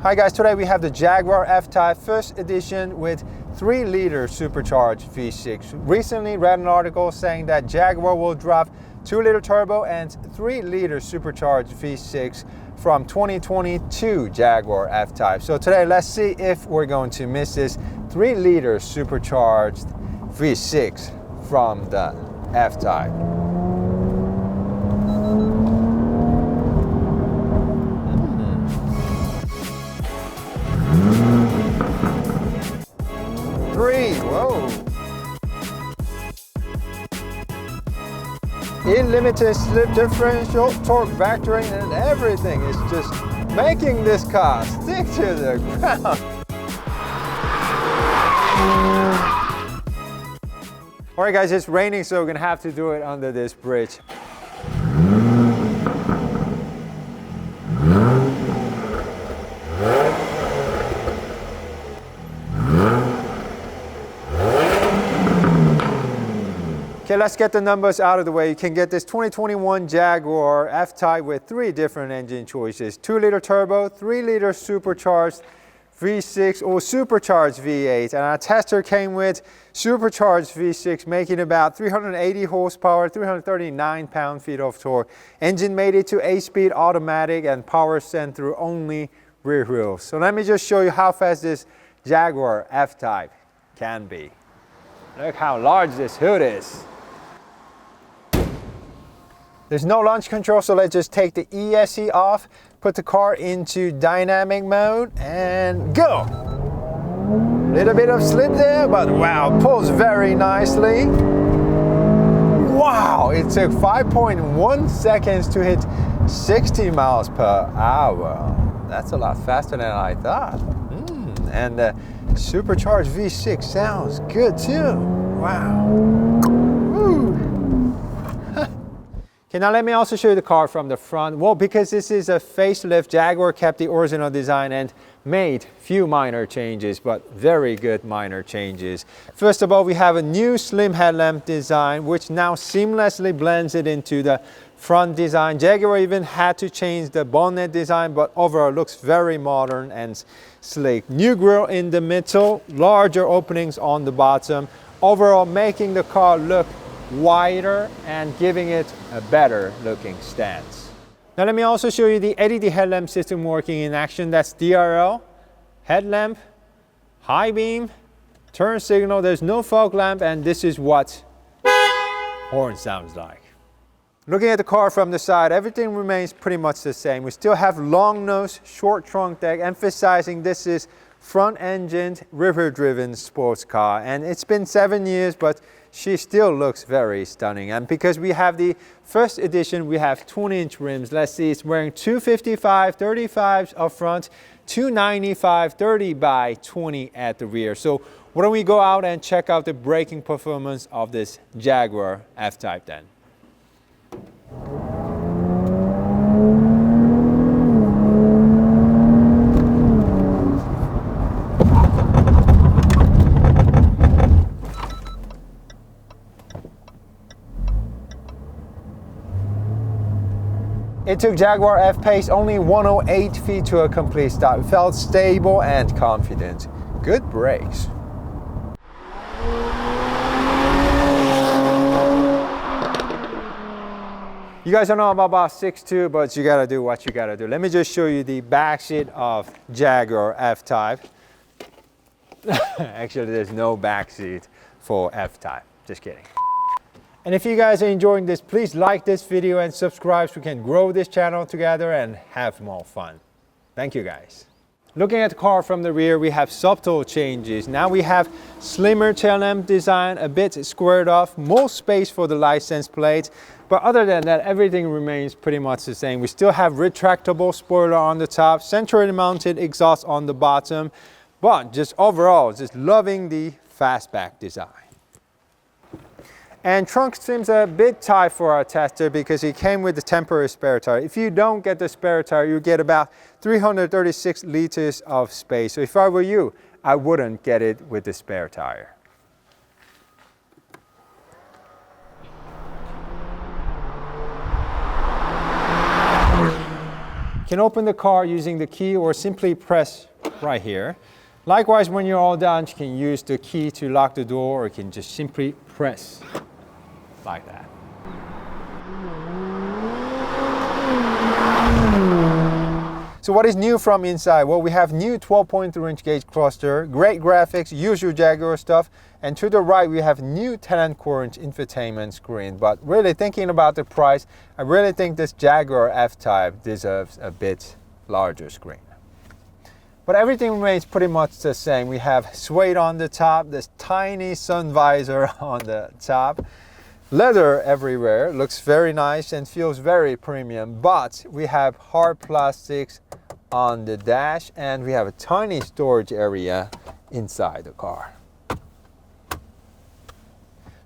Hi guys, today we have the Jaguar F-Type first edition with 3-liter supercharged V6. Recently read an article saying that Jaguar will drop 2-liter turbo and 3-liter supercharged V6 from 2022 Jaguar F-Type. So today let's see if we're going to miss this 3-liter supercharged V6 from the F-Type. 3, whoa. Unlimited slip differential, torque vectoring, and everything is just making this car stick to the ground. Alright guys, it's raining, so we're gonna have to do it under this bridge. Okay, let's get the numbers out of the way. You can get this 2021 Jaguar F-Type with 3 different engine choices. 2-liter turbo, 3-liter supercharged V6 or supercharged V8. And our tester came with supercharged V6, making about 380 horsepower, 339 pound-feet of torque. Engine made it to 8-speed automatic and power sent through only rear wheels. So let me just show you how fast this Jaguar F-Type can be. Look how large this hood is. There's no launch control, so let's just take the ESC off, put the car into dynamic mode, and go! Little bit of slip there, but wow, pulls very nicely. Wow, it took 5.1 seconds to hit 60 miles per hour. That's a lot faster than I thought. And the supercharged V6 sounds good too. Wow. Woo. Okay, now let me also show you the car from the front. Well, because this is a facelift, Jaguar kept the original design and made few minor changes, but very good minor changes. First of all, we have a new slim headlamp design, which now seamlessly blends it into the front design. Jaguar even had to change the bonnet design, but overall looks very modern and sleek. New grille in the middle, larger openings on the bottom, overall making the car look wider and giving it a better looking stance. Now let me also show you the LED headlamp system working in action. That's DRL, headlamp, high beam, turn signal. There's no fog lamp, and this is what horn sounds like. Looking at the car from the side, everything remains pretty much the same. We still have long nose, short trunk deck, emphasizing this is front-engined, river-driven sports car. And it's been 7 years, but she still looks very stunning. And because we have the first edition, we have 20-inch rims. Let's see, it's wearing 255 35s up front, 295 30 by 20 at the rear. So why don't we go out and check out the braking performance of this Jaguar F-Type then. It took Jaguar F-Pace only 108 feet to a complete stop. It felt stable and confident. Good brakes. You guys don't know about 6'2", but you gotta do what you gotta do. Let me just show you the back seat of Jaguar F-Type. Actually, there's no back seat for F-Type. Just kidding. And if you guys are enjoying this, please like this video and subscribe so we can grow this channel together and have more fun. Thank you guys. Looking at the car from the rear, we have subtle changes. Now we have slimmer tail lamp design, a bit squared off, more space for the license plate. But other than that, everything remains pretty much the same. We still have retractable spoiler on the top, centrally mounted exhaust on the bottom, but just overall, just loving the fastback design. And trunk seems a bit tight for our tester because it came with the temporary spare tire. If you don't get the spare tire, you get about 336 liters of space. So if I were you, I wouldn't get it with the spare tire. You can open the car using the key or simply press right here. Likewise, when you're all done, you can use the key to lock the door, or you can just simply press like that. So what is new from inside? Well, we have new 12.3-inch gauge cluster, great graphics, usual Jaguar stuff, and to the right we have new 10.25-inch infotainment screen. But really thinking about the price, I really think this Jaguar F-Type deserves a bit larger screen. But everything remains pretty much the same. We have suede on the top, this tiny sun visor on the top. Leather everywhere, looks very nice and feels very premium, but we have hard plastics on the dash and we have a tiny storage area inside the car.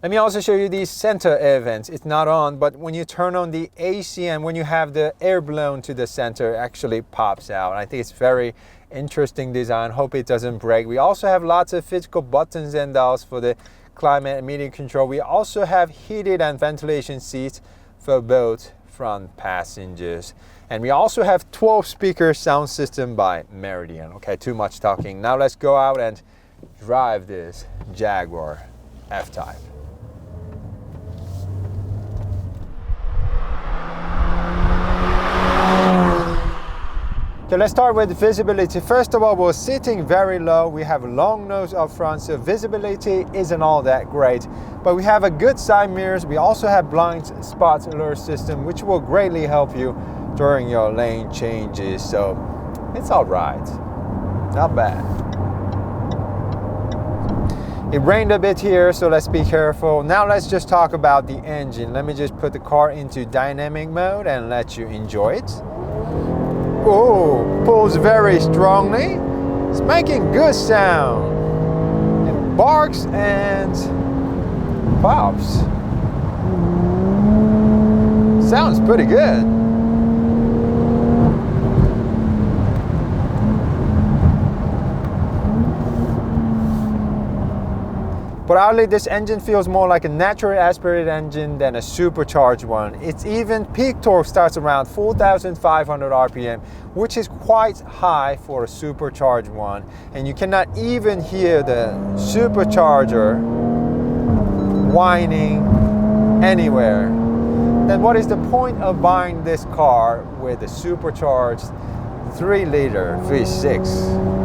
Let me also show you these center air vents. It's not on, but when you turn on the AC and when you have the air blown to the center, it actually pops out. I think it's very interesting design. Hope it doesn't break. We also have lots of physical buttons and dials for the climate and media control. We also have heated and ventilation seats for both front passengers. And we also have 12-speaker sound system by Meridian. Okay, too much talking. Now let's go out and drive this Jaguar F-Type. So let's start with visibility. First of all, we're sitting very low. We have a long nose up front, so visibility isn't all that great. But we have a good side mirrors. We also have blind spot alert system, which will greatly help you during your lane changes. So it's all right, not bad. It rained a bit here, so let's be careful. Now let's just talk about the engine. Let me just put the car into dynamic mode and let you enjoy it. Oh, pulls very strongly. It's making good sound. It barks and pops. Sounds pretty good. But oddly, this engine feels more like a naturally aspirated engine than a supercharged one. Its even peak torque starts around 4,500 RPM, which is quite high for a supercharged one. And you cannot even hear the supercharger whining anywhere. Then what is the point of buying this car with a supercharged 3-liter V6?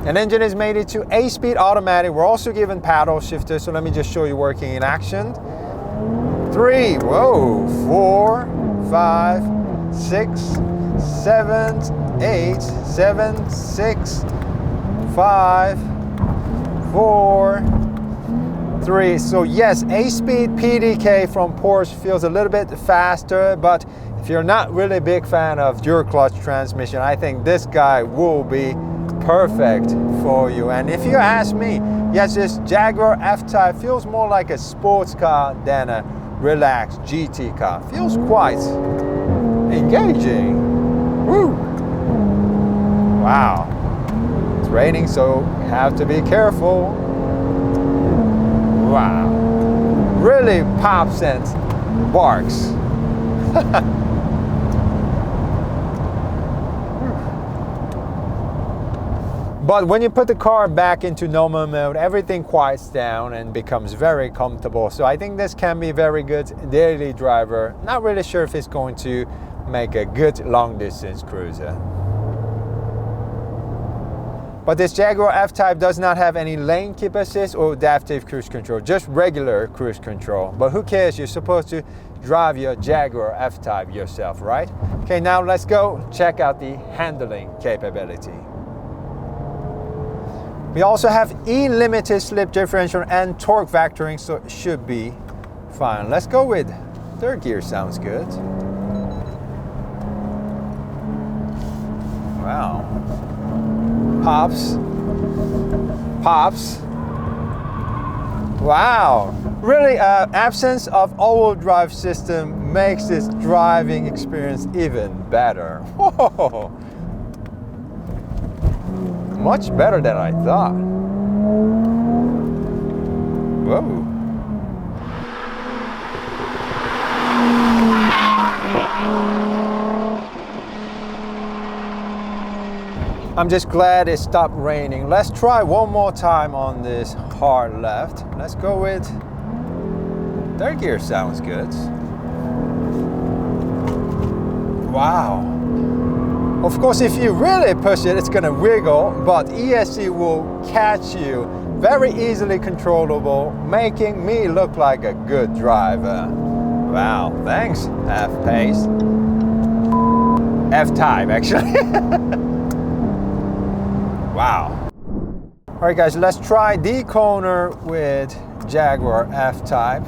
An engine is mated to 8-speed automatic. We're also given paddle shifters, so let me just show you working in action. 3, whoa, 4, 5, 6, 7, 8, 7, 6, 5, 4, 3. So yes, 8-speed PDK from Porsche feels a little bit faster, but if you're not really a big fan of dual clutch transmission, I think this guy will be perfect for you. And if you ask me, yes, this Jaguar F-Type feels more like a sports car than a relaxed GT car. Feels quite engaging. Woo! Wow. It's raining, so we have to be careful. Wow. Really pops and barks. But when you put the car back into normal mode, everything quiets down and becomes very comfortable. So I think this can be a very good daily driver. Not really sure if it's going to make a good long distance cruiser. But this Jaguar F-Type does not have any lane keep assist or adaptive cruise control, just regular cruise control. But who cares, you're supposed to drive your Jaguar F-Type yourself, right? Okay, now let's go check out the handling capability. We also have E-limited slip differential and torque vectoring, so it should be fine. Let's go with third gear, sounds good. Wow. Pops. Pops. Wow. Really, absence of all-wheel drive system makes this driving experience even better. Whoa. Much better than I thought. Whoa. I'm just glad it stopped raining. Let's try one more time on this hard left. Let's go with third gear. Sounds good. Wow. Of course, if you really push it, it's gonna wiggle, but ESC will catch you. Very easily controllable, making me look like a good driver. Wow, thanks, F-Pace. F-Type, actually. Wow. All right, guys, let's try D-corner with Jaguar F-Type.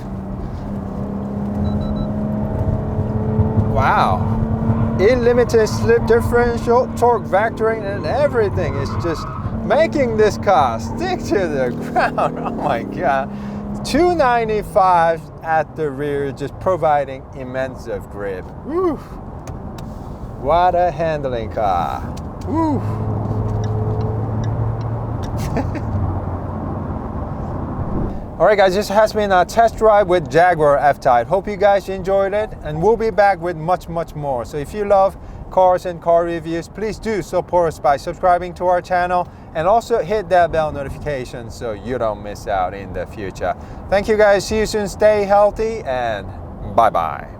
Wow. Unlimited slip differential, torque vectoring, and everything is just making this car stick to the ground. Oh my God. 295 at the rear, just providing immense grip. Woo. What a handling car. Woo. All right, guys, this has been a test drive with Jaguar F-Type. Hope you guys enjoyed it, and we'll be back with much more. So if you love cars and car reviews, please do support us by subscribing to our channel, and also hit that bell notification so you don't miss out in the future. Thank you guys, see you soon, stay healthy, and bye-bye.